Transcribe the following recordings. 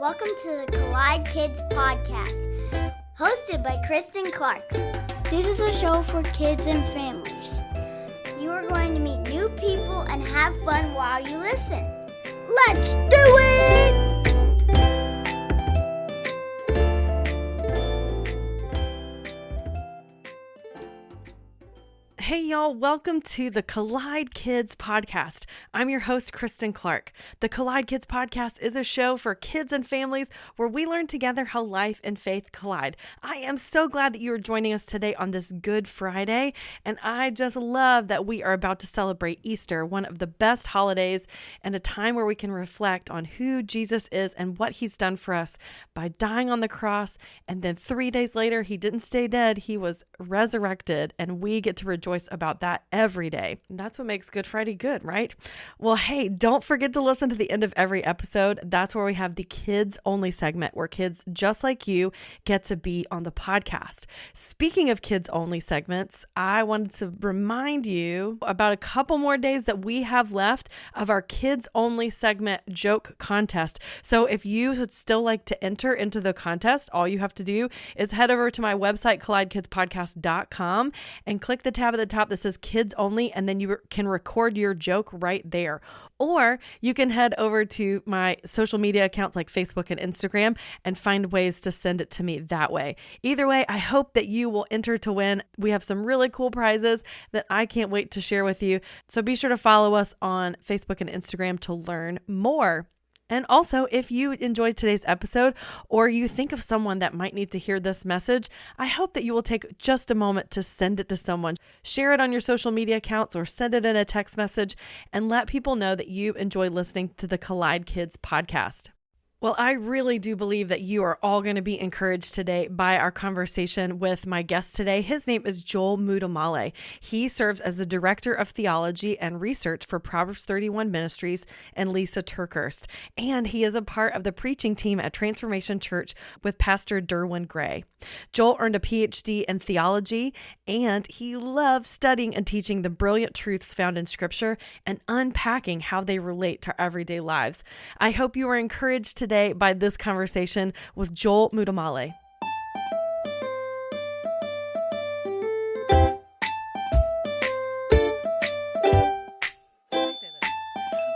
Welcome to the Collide Kids Podcast, hosted by Christen Clark. This is a show for kids and families. You are going to meet new people and have fun while you listen. Let's do it! Hey y'all, welcome to the Collide Kids Podcast. I'm your host, Christen Clark. The Collide Kids Podcast is a show for kids and families where we learn together how life and faith collide. I am so glad that you are joining us today on this Good Friday, and I just love that we are about to celebrate Easter, one of the best holidays, and a time where we can reflect on who Jesus is and what he's done for us by dying on the cross, and then 3 days later, he didn't stay dead, he was resurrected, and we get to rejoice about that every day. And that's what makes Good Friday good, right? Well, hey, don't forget to listen to the end of every episode. That's where we have the kids only segment where kids just like you get to be on the podcast. Speaking of kids only segments, I wanted to remind you about a couple more days that we have left of our kids only segment joke contest. So if you would still like to enter into the contest, all you have to do is head over to my website, collidekidspodcast.com, and click the tab at the top that says kids only, and then you can record your joke right there. Or you can head over to my social media accounts like Facebook and Instagram and find ways to send it to me that way. Either way, I hope that you will enter to win. We have some really cool prizes that I can't wait to share with you. So be sure to follow us on Facebook and Instagram to learn more. And also, if you enjoyed today's episode or you think of someone that might need to hear this message, I hope that you will take just a moment to send it to someone. Share it on your social media accounts or send it in a text message and let people know that you enjoy listening to the Collide Kids podcast. Well, I really do believe that you are all going to be encouraged today by our conversation with my guest today. His name is Joel Muddamalle. He serves as the Director of Theology and Research for Proverbs 31 Ministries and Lisa Turkhurst. And he is a part of the preaching team at Transformation Church with Pastor Derwin Gray. Joel earned a PhD in theology, and he loves studying and teaching the brilliant truths found in Scripture and unpacking how they relate to our everyday lives. I hope you are encouraged today by this conversation with Joel Muddamalle.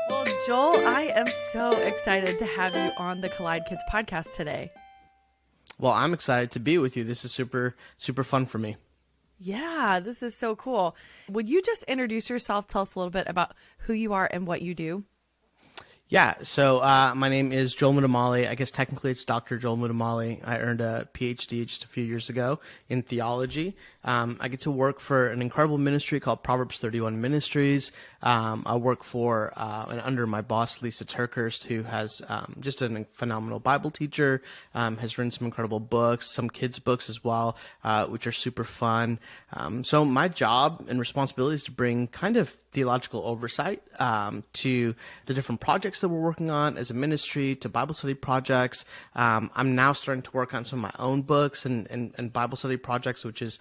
Well, Joel, I am so excited to have you on the Collide Kids podcast today. Well, I'm excited to be with you. This is super fun for me. Yeah, this is so cool. Would you just introduce yourself? Tell us a little bit about who you are and what you do. Yeah, so my name is Joel Muddamalle. I guess technically it's Dr. Joel Muddamalle. I earned a PhD just a few years ago in theology. I get to work for an incredible ministry called Proverbs 31 Ministries. I work for and under my boss, Lisa Turkhurst, who has just a phenomenal Bible teacher, has written some incredible books, some kids' books as well, which are super fun. So my job and responsibility is to bring kind of theological oversight to the different projects that we're working on as a ministry, to Bible study projects. I'm now starting to work on some of my own books and Bible study projects, which is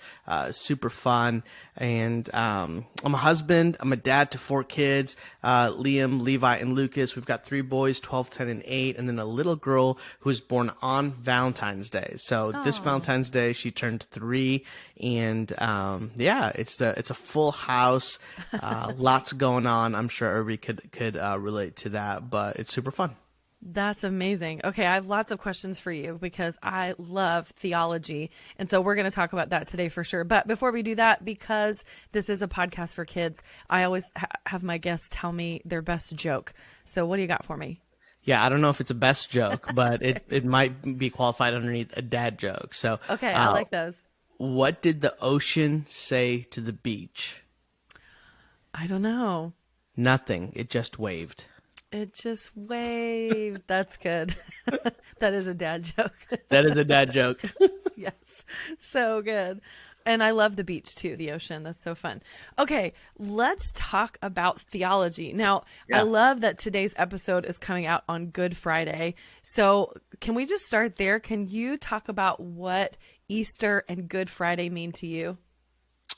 super fun. And I'm a husband. I'm a dad to 4 kids, Liam, Levi, and Lucas. We've got 3 boys, 12, 10, and 8, and then a little girl who was born on Valentine's Day. So This Valentine's Day, she turned 3, and yeah, it's a full house, lots going on. I'm sure everybody could relate to that, but it's super fun. That's amazing. Okay, I have lots of questions for you because I love theology. And so we're going to talk about that today for sure. But before we do that, because this is a podcast for kids, I always have my guests tell me their best joke. So what do you got for me? Yeah, I don't know if it's a best joke, but it might be qualified underneath a dad joke. So okay, I like those. What did the ocean say to the beach? I don't know. Nothing. It just waved. It just waved. That's good. That is a dad joke. That is a dad joke. Yes. So good. And I love the beach too, the ocean. That's so fun. Okay, let's talk about theology. Now, yeah. I love that today's episode is coming out on Good Friday. So can we just start there? Can you talk about what Easter and Good Friday mean to you?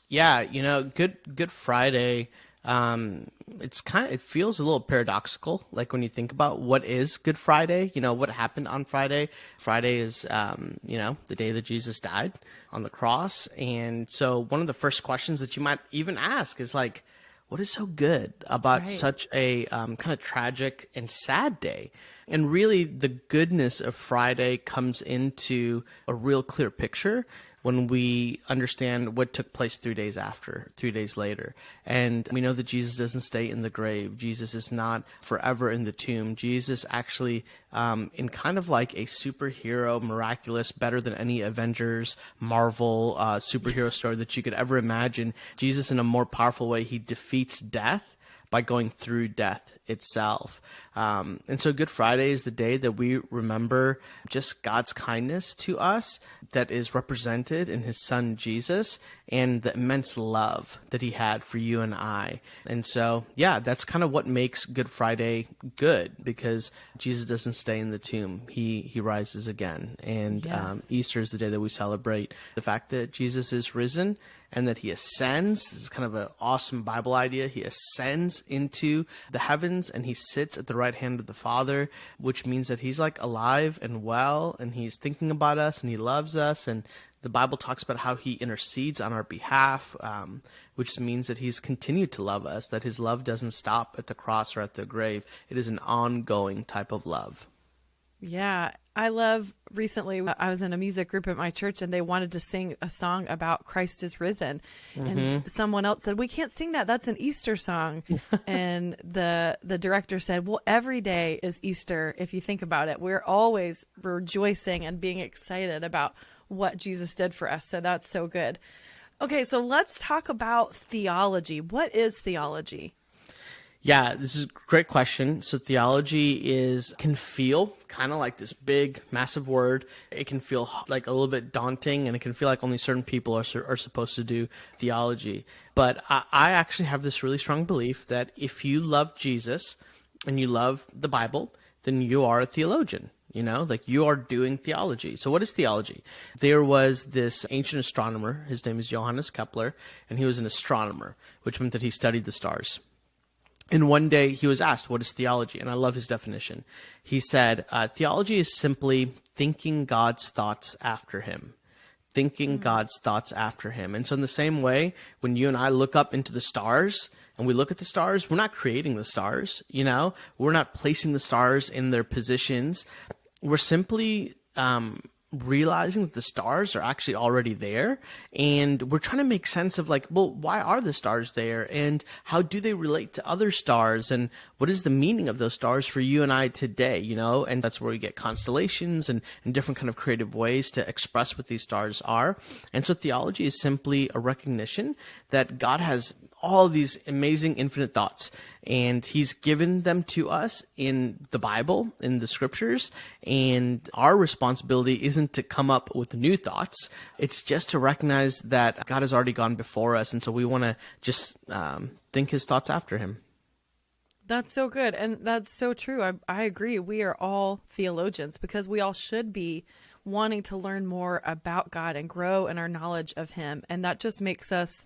Yeah, Good Friday it feels a little paradoxical. Like when you think about what is Good Friday, what happened on Friday. Friday is, the day that Jesus died on the cross. And so one of the first questions that you might even ask is like, what is so good about such a kind of tragic and sad day? And really the goodness of Friday comes into a real clear picture when we understand what took place 3 days later. And we know that Jesus doesn't stay in the grave. Jesus is not forever in the tomb. Jesus actually, in kind of like a superhero, miraculous, better than any Avengers, Marvel superhero story that you could ever imagine, Jesus in a more powerful way, he defeats death by going through death itself. And so Good Friday is the day that we remember just God's kindness to us that is represented in his son Jesus and the immense love that he had for you and I. And so, that's kind of what makes Good Friday good, because Jesus doesn't stay in the tomb. He rises again. And Easter is the day that we celebrate the fact that Jesus is risen and that he ascends. This is kind of an awesome Bible idea. He ascends into the heavens and he sits at the right hand of the Father, which means that he's like alive and well, and he's thinking about us and he loves us. And the Bible talks about how he intercedes on our behalf, which means that he's continued to love us, that his love doesn't stop at the cross or at the grave. It is an ongoing type of love. Yeah, I love, recently I was in a music group at my church and they wanted to sing a song about Christ is risen. And someone else said, we can't sing that. That's an Easter song. And the director said, well, every day is Easter. If you think about it, we're always rejoicing and being excited about what Jesus did for us. So that's so good. Okay, so let's talk about theology. What is theology? Yeah, this is a great question. So theology can feel kind of like this big, massive word. It can feel like a little bit daunting, and it can feel like only certain people are supposed to do theology. But I actually have this really strong belief that if you love Jesus and you love the Bible, then you are a theologian. Like you are doing theology. So what is theology? There was this ancient astronomer. His name is Johannes Kepler, and he was an astronomer, which meant that he studied the stars. And one day he was asked, what is theology? And I love his definition. He said, theology is simply thinking God's thoughts after him. Thinking God's thoughts after him. And so in the same way, when you and I look up into the stars and we look at the stars, we're not creating the stars, We're not placing the stars in their positions. We're simply realizing that the stars are actually already there, and we're trying to make sense of why are the stars there, and how do they relate to other stars, and what is the meaning of those stars for you and I today, and that's where we get constellations and different kind of creative ways to express what these stars are. And so theology is simply a recognition that God has all these amazing infinite thoughts, and he's given them to us in the Bible, in the scriptures, and our responsibility isn't to come up with new thoughts. It's just to recognize that God has already gone before us, and so we want to just think his thoughts after him. That's so good. And that's so true. I agree. We are all theologians because we all should be wanting to learn more about God and grow in our knowledge of him. And that just makes us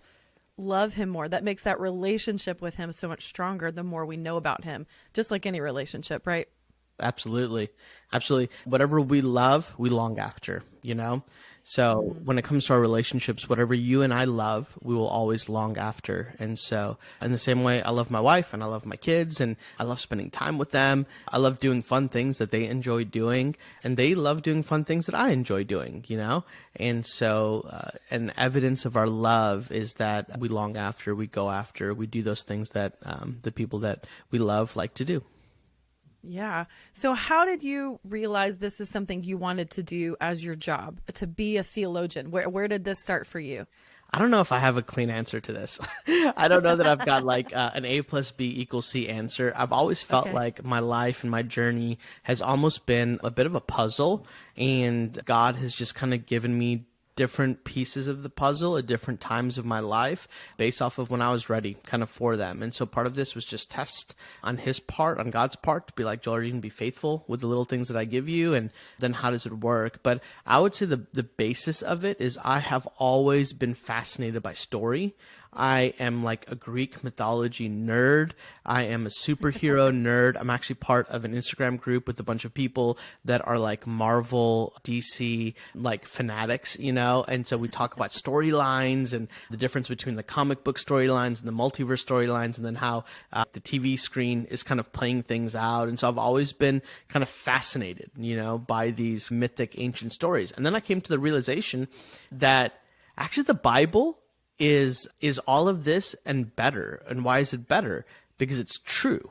love him more. That makes that relationship with him so much stronger the more we know about him, just like any relationship, right? Absolutely. Absolutely. Whatever we love, we long after, So when it comes to our relationships, whatever you and I love, we will always long after. And so in the same way, I love my wife and I love my kids and I love spending time with them. I love doing fun things that they enjoy doing, and they love doing fun things that I enjoy doing, And so an evidence of our love is that we long after, we go after, we do those things that the people that we love like to do. Yeah. So how did you realize this is something you wanted to do as your job, to be a theologian? Where did this start for you? I don't know if I have a clean answer to this. I don't know that I've got an A plus B equals C answer. I've always felt like my life and my journey has almost been a bit of a puzzle, and God has just kind of given me different pieces of the puzzle at different times of my life based off of when I was ready kind of for them. And so part of this was just test on his part, on God's part, to be like, Joel, are you going to be faithful with the little things that I give you? And then how does it work? But I would say the basis of it is I have always been fascinated by story. I am like a Greek mythology nerd. I am a superhero nerd. I'm actually part of an Instagram group with a bunch of people that are like Marvel, DC, like fanatics, and so we talk about storylines and the difference between the comic book storylines and the multiverse storylines, and then how the TV screen is kind of playing things out. And so I've always been kind of fascinated, by these mythic ancient stories. And then I came to the realization that actually the Bible is all of this and better. And why is it better? Because it's true.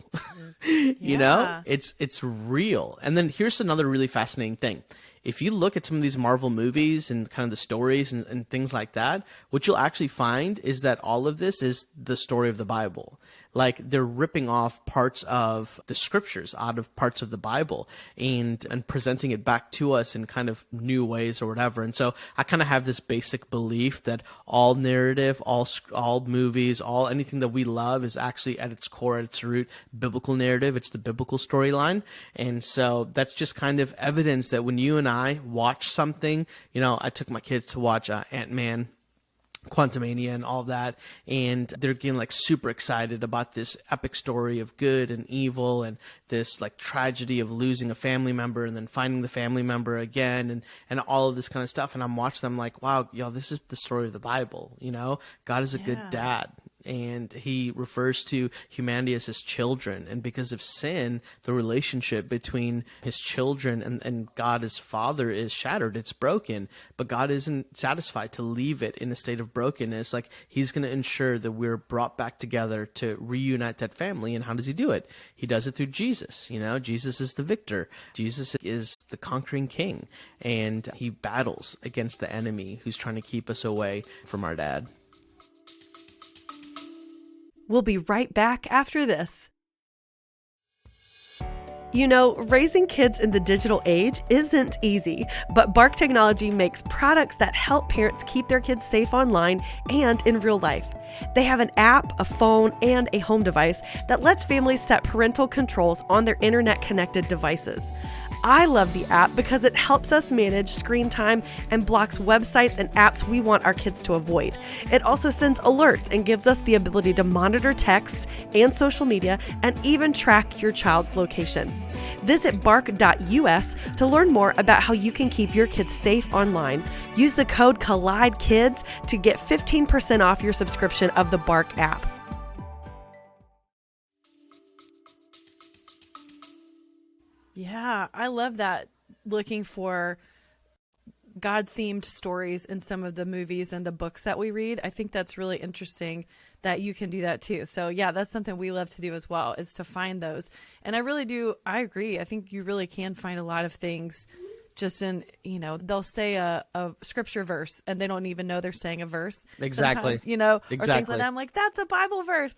It's real. And then here's another really fascinating thing. If you look at some of these Marvel movies and kind of the stories and things like that, what you'll actually find is that all of this is the story of the Bible. Like they're ripping off parts of the scriptures out of parts of the Bible and presenting it back to us in kind of new ways or whatever. And so I kind of have this basic belief that all narrative, all movies, anything that we love is actually at its core, at its root, biblical narrative. It's the biblical storyline. And so that's just kind of evidence that when you and I watch something, I took my kids to watch Ant-Man, Quantumania and all that, and they're getting like super excited about this epic story of good and evil and this like tragedy of losing a family member and then finding the family member again and all of this kind of stuff. And I'm watching them like, wow, this is the story of the Bible. God is a good dad. And he refers to humanity as his children. And because of sin, the relationship between his children and God as Father is shattered. It's broken. But God isn't satisfied to leave it in a state of brokenness. Like he's going to ensure that we're brought back together to reunite that family. And how does he do it? He does it through Jesus. Jesus is the victor. Jesus is the conquering king. And he battles against the enemy who's trying to keep us away from our dad. We'll be right back after this. Raising kids in the digital age isn't easy, but Bark Technology makes products that help parents keep their kids safe online and in real life. They have an app, a phone, and a home device that lets families set parental controls on their internet-connected devices. I love the app because it helps us manage screen time and blocks websites and apps we want our kids to avoid. It also sends alerts and gives us the ability to monitor texts and social media and even track your child's location. Visit bark.us to learn more about how you can keep your kids safe online. Use the code COLLIDEKIDS to get 15% off your subscription of the Bark app. Yeah, I love that. Looking for God-themed stories in some of the movies and the books that we read. I think that's really interesting that you can do that too. So yeah, that's something we love to do as well, is to find those. And I agree. I think you really can find a lot of things just in, they'll say a scripture verse and they don't even know they're saying a verse. Exactly. Or things like that. I'm like, that's a Bible verse.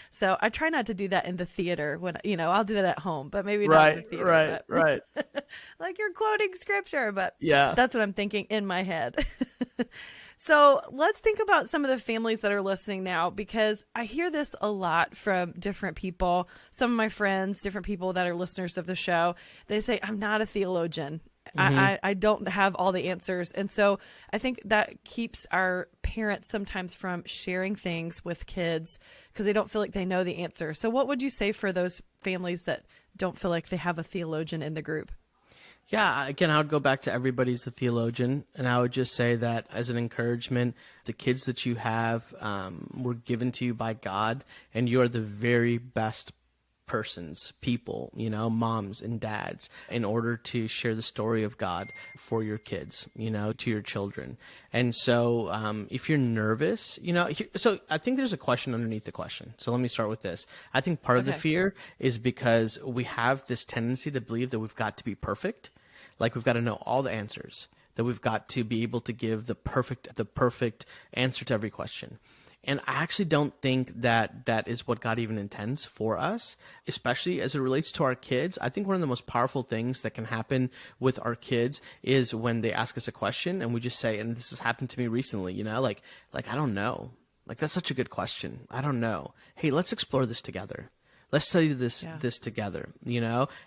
So I try not to do that in the theater when, I'll do that at home, but maybe not in the theater. Right. Like you're quoting scripture, but yeah, that's what I'm thinking in my head. So let's think about some of the families that are listening now, because I hear this a lot from different people. Some of my friends, different people that are listeners of the show, they say, I'm not a theologian. Mm-hmm. I don't have all the answers. And so I think that keeps our parents sometimes from sharing things with kids because they don't feel like they know the answer. So what would you say for those families that don't feel like they have a theologian in the group? Yeah, again, I would go back to everybody's a theologian, and I would just say that as an encouragement, the kids that you have were given to you by God, and you are the very best people, moms and dads, in order to share the story of God for your kids, to your children. And so if you're nervous, so I think there's a question underneath the question. So let me start with this. I think part of the fear is because we have this tendency to believe that we've got to be perfect. Like we've got to know all the answers, that we've got to be able to give the perfect answer to every question. And I actually don't think that that is what God even intends for us, especially as it relates to our kids. I think one of the most powerful things that can happen with our kids is when they ask us a question and we just say, and this has happened to me recently, like I don't know. Like, that's such a good question. I don't know. Hey, let's explore this together. Let's study this together,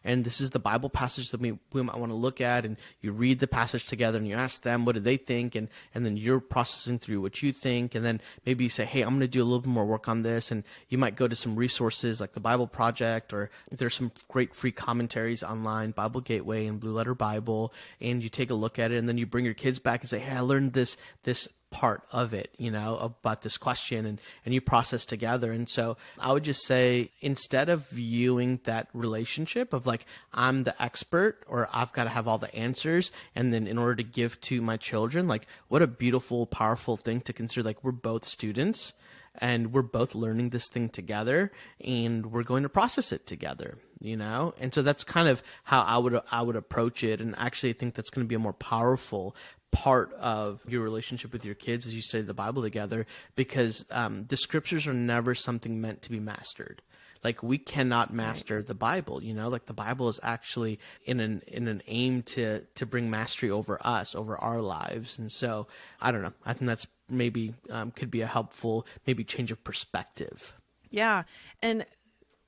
and this is the Bible passage that we might want to look at, and you read the passage together and you ask them, what do they think? And then you're processing through what you think. And then maybe you say, hey, I'm going to do a little bit more work on this. And you might go to some resources like the Bible Project, or there's some great free commentaries online, Bible Gateway and Blue Letter Bible. And you take a look at it, and then you bring your kids back and say, hey, I learned this part of it, about this question, and you process together. And so I would just say, instead of viewing that relationship of like, I'm the expert or I've got to have all the answers, and then in order to give to my children, like, what a beautiful, powerful thing to consider. Like, we're both students and we're both learning this thing together, and we're going to process it together, And so that's kind of how I would approach it. And actually I think that's going to be a more powerful part of your relationship with your kids as you study the Bible together, because the scriptures are never something meant to be mastered. Like, we cannot master the Bible, like the Bible is actually in an aim to bring mastery over us, over our lives. And so I don't know, I think that's maybe could be a helpful maybe change of perspective. Yeah. And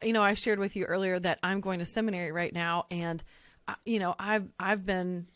I shared with you earlier that I'm going to seminary right now, and I've been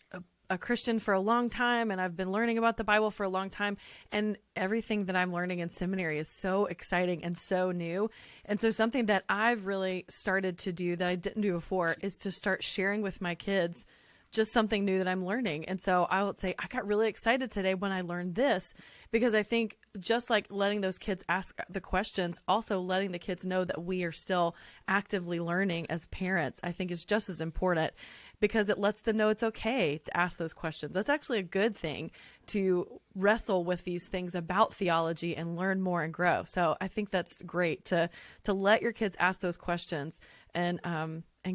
a Christian for a long time, and I've been learning about the Bible for a long time, and everything that I'm learning in seminary is so exciting and so new. And so something that I've really started to do that I didn't do before is to start sharing with my kids just something new that I'm learning. And so I would say I got really excited today when I learned this, because I think just like letting those kids ask the questions, also letting the kids know that we are still actively learning as parents, I think is just as important, because it lets them know it's okay to ask those questions. That's actually a good thing, to wrestle with these things about theology and learn more and grow. So I think that's great to let your kids ask those questions and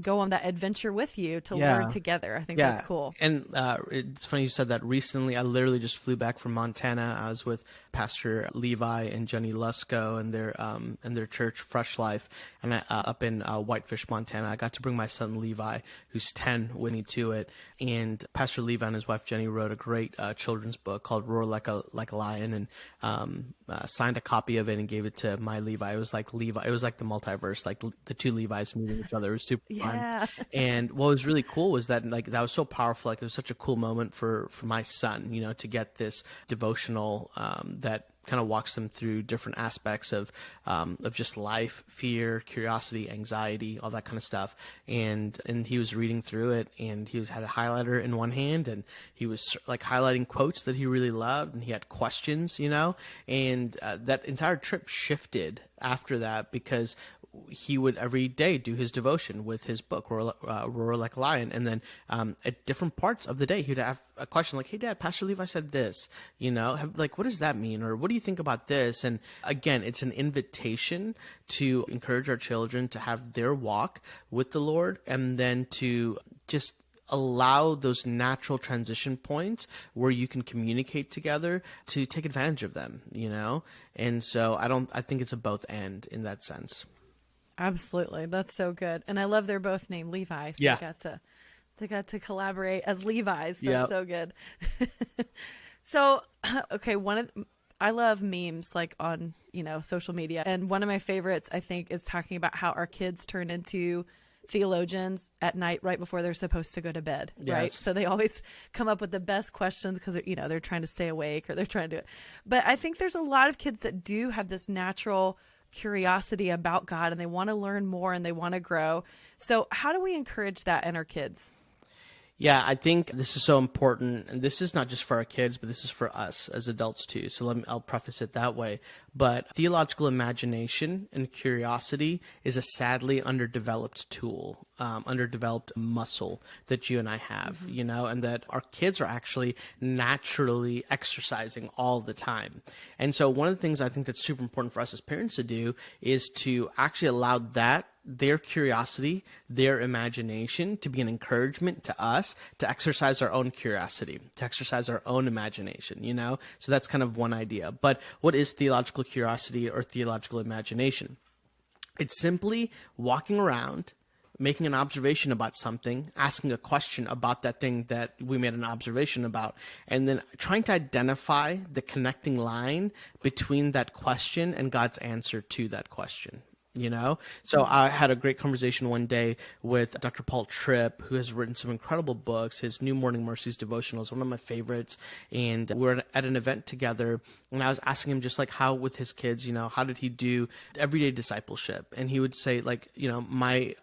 go on that adventure with you to learn together. I think that's cool. And it's funny you said that. Recently, I literally just flew back from Montana. I was with Pastor Levi and Jenny Lusko and their church, Fresh Life, and up in Whitefish, Montana. I got to bring my son Levi, who's 10, with me to it. And Pastor Levi and his wife Jenny wrote a great children's book called Roar Like a Lion, and signed a copy of it and gave it to my Levi. It was like the multiverse, like the two Levi's meeting each other. It was super fun. And what was really cool was that that was so powerful. Like, it was such a cool moment for my son, to get this devotional that kind of walks them through different aspects of just life, fear, curiosity, anxiety, all that kind of stuff. And he was reading through it, and he had a highlighter in one hand, and he was like highlighting quotes that he really loved, and he had questions, and that entire trip shifted after that, because he would every day do his devotion with his book, Roar Like a Lion. And then at different parts of the day, he would have a question like, hey, Dad, Pastor Levi said this, what does that mean? Or what do you think about this? And again, it's an invitation to encourage our children to have their walk with the Lord, and then to just allow those natural transition points where you can communicate together, to take advantage of them, And so I think it's a both and in that sense. Absolutely. That's so good. And I love they're both named Levi. So they got to collaborate as Levi's. That's so good. So, okay. I love memes like on, social media. And one of my favorites, I think, is talking about how our kids turn into theologians at night right before they're supposed to go to bed, right? So they always come up with the best questions because they're trying to stay awake, or they're trying to do it. But I think there's a lot of kids that do have this natural curiosity about God, and they want to learn more and they want to grow. So how do we encourage that in our kids? Yeah, I think this is so important, and this is not just for our kids, but this is for us as adults too. So I'll preface it that way. But theological imagination and curiosity is a sadly underdeveloped tool, underdeveloped muscle that you and I have, and that our kids are actually naturally exercising all the time. And so one of the things I think that's super important for us as parents to do is to actually allow their curiosity, their imagination to be an encouragement to us to exercise our own curiosity, to exercise our own imagination, So that's kind of one idea. But what is theological curiosity or theological imagination? It's simply walking around, making an observation about something, asking a question about that thing that we made an observation about, and then trying to identify the connecting line between that question and God's answer to that question. So I had a great conversation one day with Dr. Paul Tripp, who has written some incredible books. His New Morning Mercies devotional is one of my favorites. And we were at an event together, and I was asking him just like how with his kids, how did he do everyday discipleship? And he would say my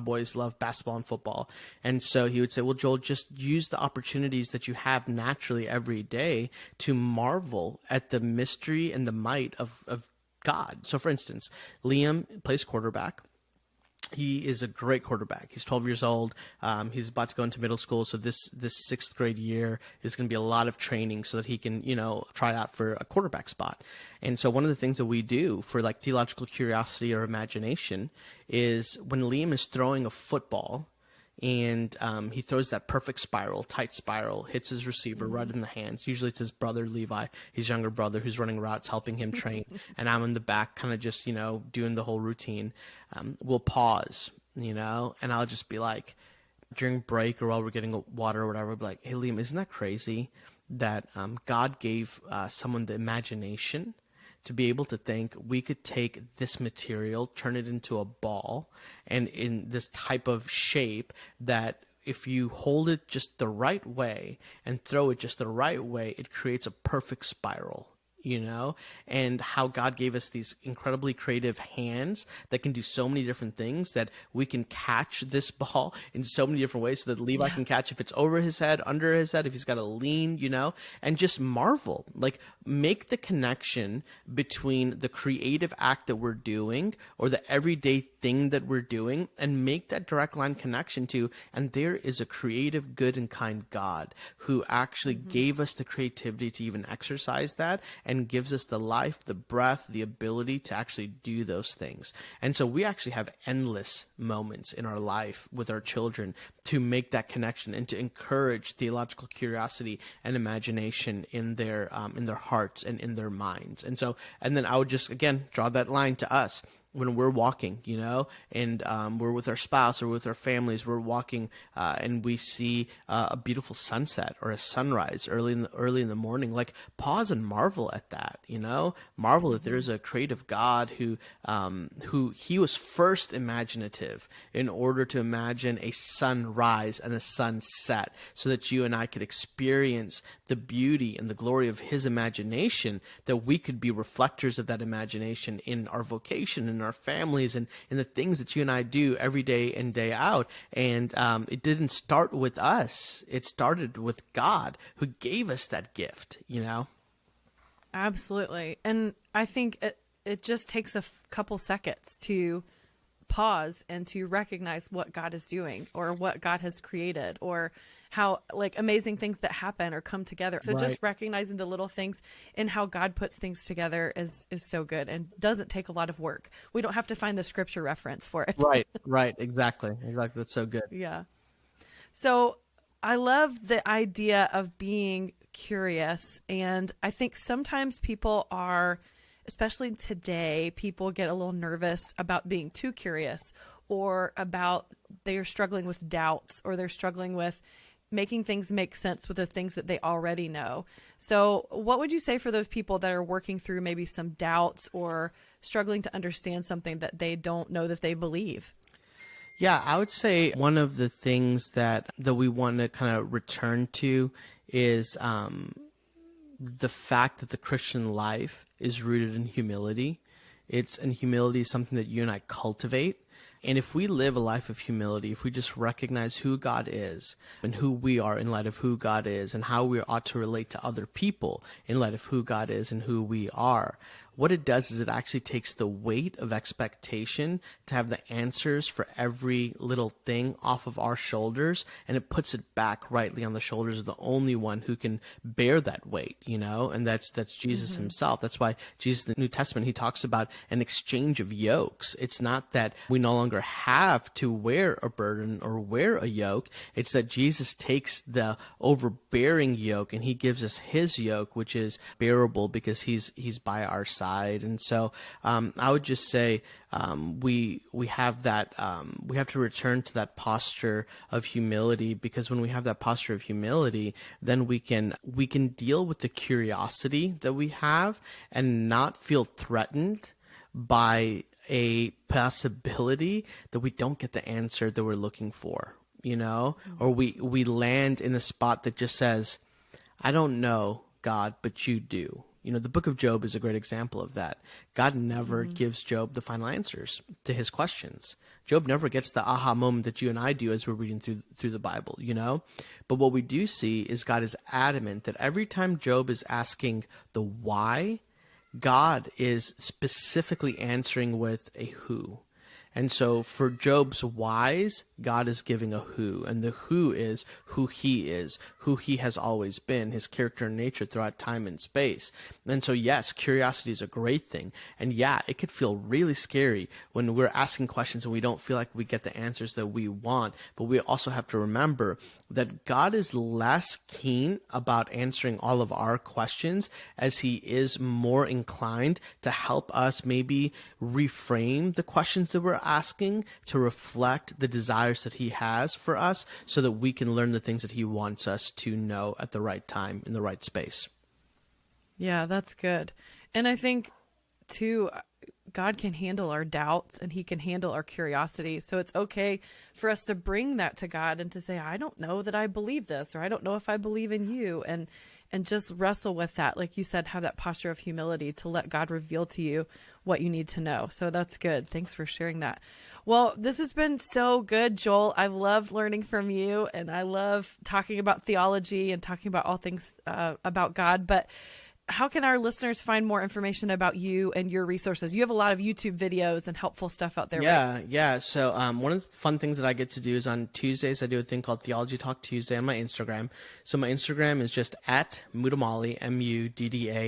boys love basketball and football. And so he would say, well, Joel, just use the opportunities that you have naturally every day to marvel at the mystery and the might of God. So for instance, Liam plays quarterback. He is a great quarterback. He's 12 years old. He's about to go into middle school. So this sixth grade year is going to be a lot of training so that he can, try out for a quarterback spot. And so one of the things that we do for like theological curiosity or imagination is when Liam is throwing a football, and he throws that perfect spiral, tight spiral, hits his receiver right in the hands. Usually it's his brother, Levi, his younger brother, who's running routes, helping him train. And I'm in the back kind of just, doing the whole routine. We'll pause, and I'll just be like, during break or while we're getting water or whatever, we'll be like, hey, Liam, isn't that crazy that God gave someone the imagination to be able to think we could take this material, turn it into a ball, and in this type of shape that if you hold it just the right way and throw it just the right way, it creates a perfect spiral. And how God gave us these incredibly creative hands that can do so many different things, that we can catch this ball in so many different ways, so that Levi can catch if it's over his head, under his head, if he's got to lean, and just marvel, like make the connection between the creative act that we're doing or the everyday thing that we're doing, and make that direct line connection to, and there is a creative, good and kind God who actually gave us the creativity to even exercise that, and gives us the life, the breath, the ability to actually do those things. And so we actually have endless moments in our life with our children to make that connection and to encourage theological curiosity and imagination in their hearts and in their minds. And then I would just, again, draw that line to us. When we're walking, and we're with our spouse or with our families, we're walking and we see a beautiful sunset or a sunrise early in the morning, like pause and marvel at that, marvel that there's a creative God who he was first imaginative in order to imagine a sunrise and a sunset so that you and I could experience the beauty and the glory of his imagination, that we could be reflectors of that imagination in our vocation, in our families, and in the things that you and I do every day in, day out. And it didn't start with us. It started with God, who gave us that gift, Absolutely. And I think it just takes a couple seconds to pause and to recognize what God is doing or what God has created, or how like amazing things that happen or come together. So just recognizing the little things and how God puts things together is so good and doesn't take a lot of work. We don't have to find the scripture reference for it. Right. Exactly. That's so good. Yeah. So I love the idea of being curious. And I think sometimes people are, especially today, people get a little nervous about being too curious, or about they're struggling with doubts, or they're struggling with making things make sense with the things that they already know. So what would you say for those people that are working through maybe some doubts or struggling to understand something that they don't know that they believe? Yeah, I would say one of the things that we want to kind of return to is the fact that the Christian life is rooted in humility. And humility is something that you and I cultivate. And if we live a life of humility, if we just recognize who God is and who we are in light of who God is, and how we ought to relate to other people in light of who God is and who we are, what it does is it actually takes the weight of expectation to have the answers for every little thing off of our shoulders, and it puts it back rightly on the shoulders of the only one who can bear that weight, and that's Jesus himself. That's why Jesus in the New Testament, he talks about an exchange of yokes. It's not that we no longer have to wear a burden or wear a yoke. It's that Jesus takes the overbearing yoke and he gives us his yoke, which is bearable because he's by our side. And so I would just say we have that we have to return to that posture of humility, because when we have that posture of humility, then we can deal with the curiosity that we have and not feel threatened by a possibility that we don't get the answer that we're looking for, or we land in a spot that just says, I don't know, God, but you do. The book of Job is a great example of that. God never gives Job the final answers to his questions. Job never gets the aha moment that you and I do as we're reading through the Bible, But what we do see is God is adamant that every time Job is asking the why, God is specifically answering with a who. And so for Job's whys, God is giving a who. And the who is who he is, who he has always been, his character and nature throughout time and space. And so, yes, curiosity is a great thing. And yeah, it could feel really scary when we're asking questions and we don't feel like we get the answers that we want. But we also have to remember that God is less keen about answering all of our questions as he is more inclined to help us maybe reframe the questions that we're asking to reflect the desires that he has for us so that we can learn the things that he wants us to know at the right time in the right space. Yeah, that's good. And I think too, God can handle our doubts and he can handle our curiosity. So it's okay for us to bring that to God and to say, I don't know that I believe this, or I don't know if I believe in you. And just wrestle with that. Like you said, have that posture of humility to let God reveal to you what you need to know. So that's good. Thanks for sharing that. Well, this has been so good, Joel. I love learning from you, and I love talking about theology and talking about all things about God. But how can our listeners find more information about you and your resources? You have a lot of YouTube videos and helpful stuff out there. Right? Yeah. So one of the fun things that I get to do is on Tuesdays, I do a thing called Theology Talk Tuesday on my Instagram. So my Instagram is just at Muddamalle, Muddamalle.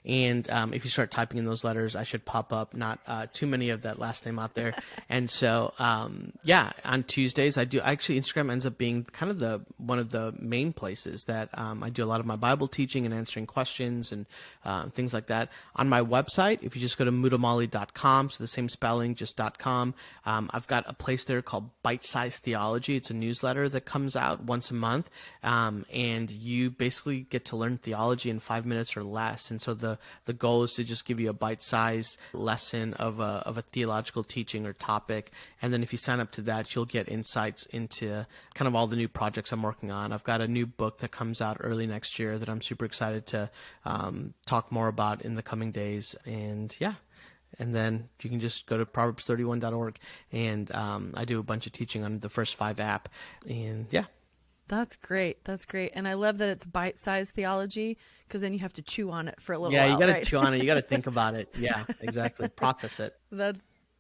And if you start typing in those letters, I should pop up. Not too many of that last name out there. And so, on Tuesdays, Instagram ends up being kind of one of the main places that I do a lot of my Bible teaching and answering questions and things like that. On my website, if you just go to muddamalle.com, so the same spelling, just .com, I've got a place there called Bite-Sized Theology. It's a newsletter that comes out once a month, and you basically get to learn theology in 5 minutes or less. And so the goal is to just give you a bite-sized lesson of a theological teaching or topic. And then if you sign up to that, you'll get insights into kind of all the new projects I'm working on. I've got a new book that comes out early next year that I'm super excited to talk more about in the coming days. And and then you can just go to proverbs31.org, and I do a bunch of teaching on the First 5 app. And That's great. That's great. And I love that it's bite-sized theology, because then you have to chew on it for a little while. Yeah, you got to chew on it. You got to think about it. Yeah, exactly. Process it.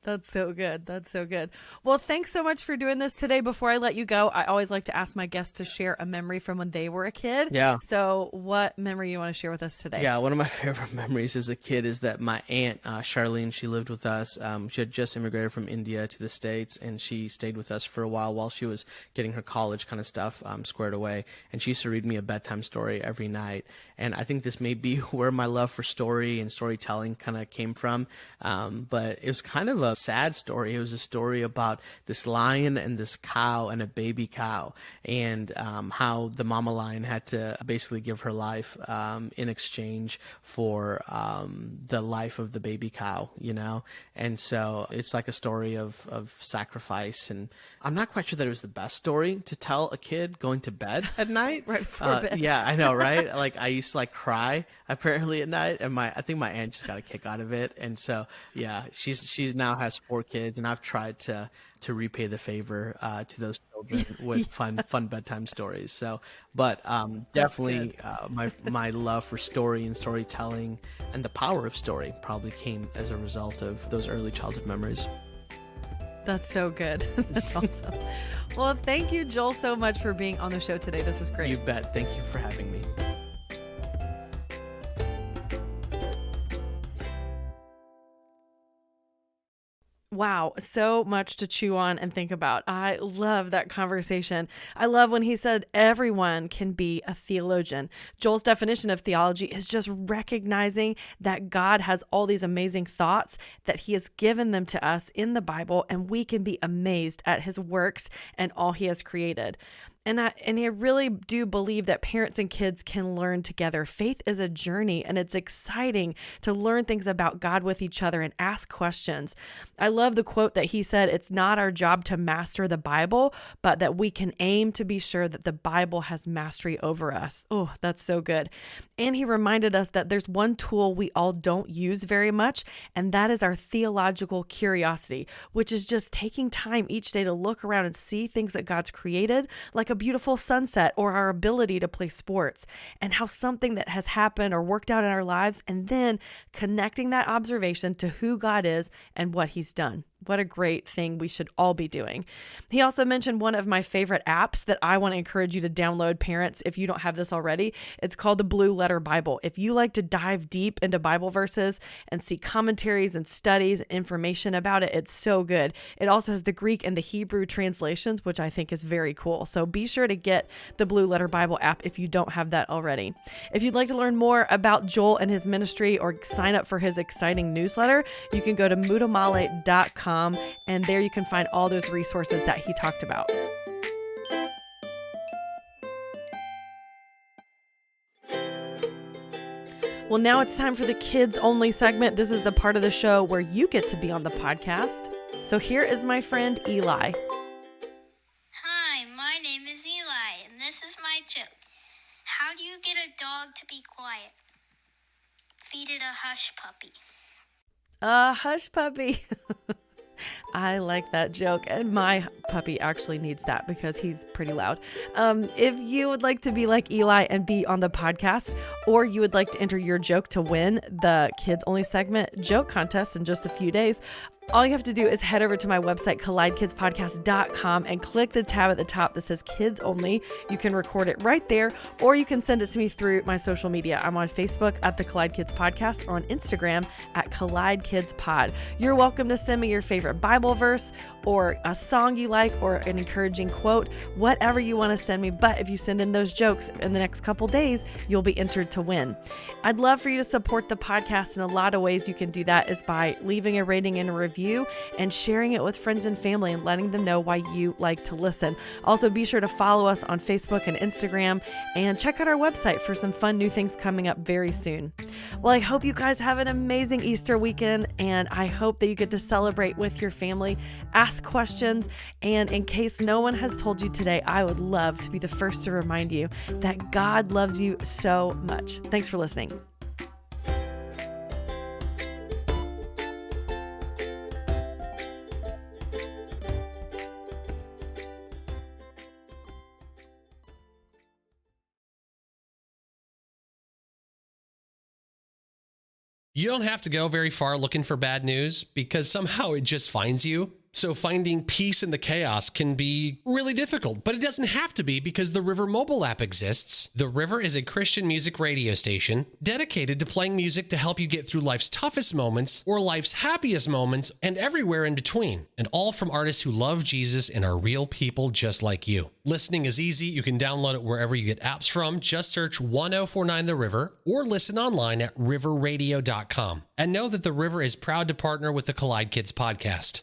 That's so good. That's so good. Well, thanks so much for doing this today. Before I let you go, I always like to ask my guests to share a memory from when they were a kid. Yeah. So what memory you want to share with us today? Yeah, one of my favorite memories as a kid is that my aunt, Charlene, she lived with us. She had just immigrated from India to the States, and she stayed with us for a while she was getting her college kind of stuff squared away. And she used to read me a bedtime story every night. And I think this may be where my love for story and storytelling kind of came from. But it was kind of a sad story. It was a story about this lion and this cow and a baby cow, and how the mama lion had to basically give her life in exchange for the life of the baby cow, And so it's like a story of sacrifice. And I'm not quite sure that it was the best story to tell a kid going to bed at night. Right before bed. Yeah, I know, right? Like I used to cry apparently at night, and I think my aunt just got a kick out of it. And so she now has 4 kids, and I've tried to repay the favor to those children with fun bedtime stories. So, but definitely my love for story and storytelling and the power of story probably came as a result of those early childhood memories. That's so good. That's awesome. Well, thank you, Joel, so much for being on the show today. This was great. You bet. Thank you for having me. Wow, so much to chew on and think about. I love that conversation. I love when he said everyone can be a theologian. Joel's definition of theology is just recognizing that God has all these amazing thoughts, that he has given them to us in the Bible, and we can be amazed at his works and all he has created. And I really do believe that parents and kids can learn together. Faith is a journey, and it's exciting to learn things about God with each other and ask questions. I love the quote that he said, "It's not our job to master the Bible, but that we can aim to be sure that the Bible has mastery over us." Oh, that's so good. And he reminded us that there's one tool we all don't use very much, and that is our theological curiosity, which is just taking time each day to look around and see things that God's created, like a beautiful sunset or our ability to play sports, and how something that has happened or worked out in our lives, and then connecting that observation to who God is and what he's done. What a great thing we should all be doing. He also mentioned one of my favorite apps that I want to encourage you to download, parents, if you don't have this already. It's called the Blue Letter Bible. If you like to dive deep into Bible verses and see commentaries and studies and information about it, it's so good. It also has the Greek and the Hebrew translations, which I think is very cool. So be sure to get the Blue Letter Bible app if you don't have that already. If you'd like to learn more about Joel and his ministry or sign up for his exciting newsletter, you can go to Muddamalle.com. And there you can find all those resources that he talked about. Well, now it's time for the kids only segment. This is the part of the show where you get to be on the podcast. So here is my friend Eli. Hi, my name is Eli, and this is my joke. How do you get a dog to be quiet? Feed it a hush puppy. A hush puppy. I like that joke, and my puppy actually needs that because he's pretty loud. If you would like to be like Eli and be on the podcast, or you would like to enter your joke to win the Kids Only segment joke contest in just a few days, all you have to do is head over to my website, collidekidspodcast.com, and click the tab at the top that says Kids Only. You can record it right there, or you can send it to me through my social media. I'm on Facebook at the Collide Kids Podcast, or on Instagram at Collide Kids Pod. You're welcome to send me your favorite Bible verse, or a song you like, or an encouraging quote, whatever you want to send me. But if you send in those jokes in the next couple days, you'll be entered to win. I'd love for you to support the podcast, and a lot of ways you can do that is by leaving a rating and a review and sharing it with friends and family and letting them know why you like to listen. Also, be sure to follow us on Facebook and Instagram, and check out our website for some fun new things coming up very soon. Well, I hope you guys have an amazing Easter weekend, and I hope that you get to celebrate with your family, ask questions, and in case no one has told you today, I would love to be the first to remind you that God loves you so much. Thanks for listening. You don't have to go very far looking for bad news because somehow it just finds you. So finding peace in the chaos can be really difficult, but it doesn't have to be because the River mobile app exists. The River is a Christian music radio station dedicated to playing music to help you get through life's toughest moments or life's happiest moments and everywhere in between, and all from artists who love Jesus and are real people just like you. Listening is easy. You can download it wherever you get apps from. Just search 1049 The River or listen online at riverradio.com. And know that The River is proud to partner with the Collide Kids Podcast.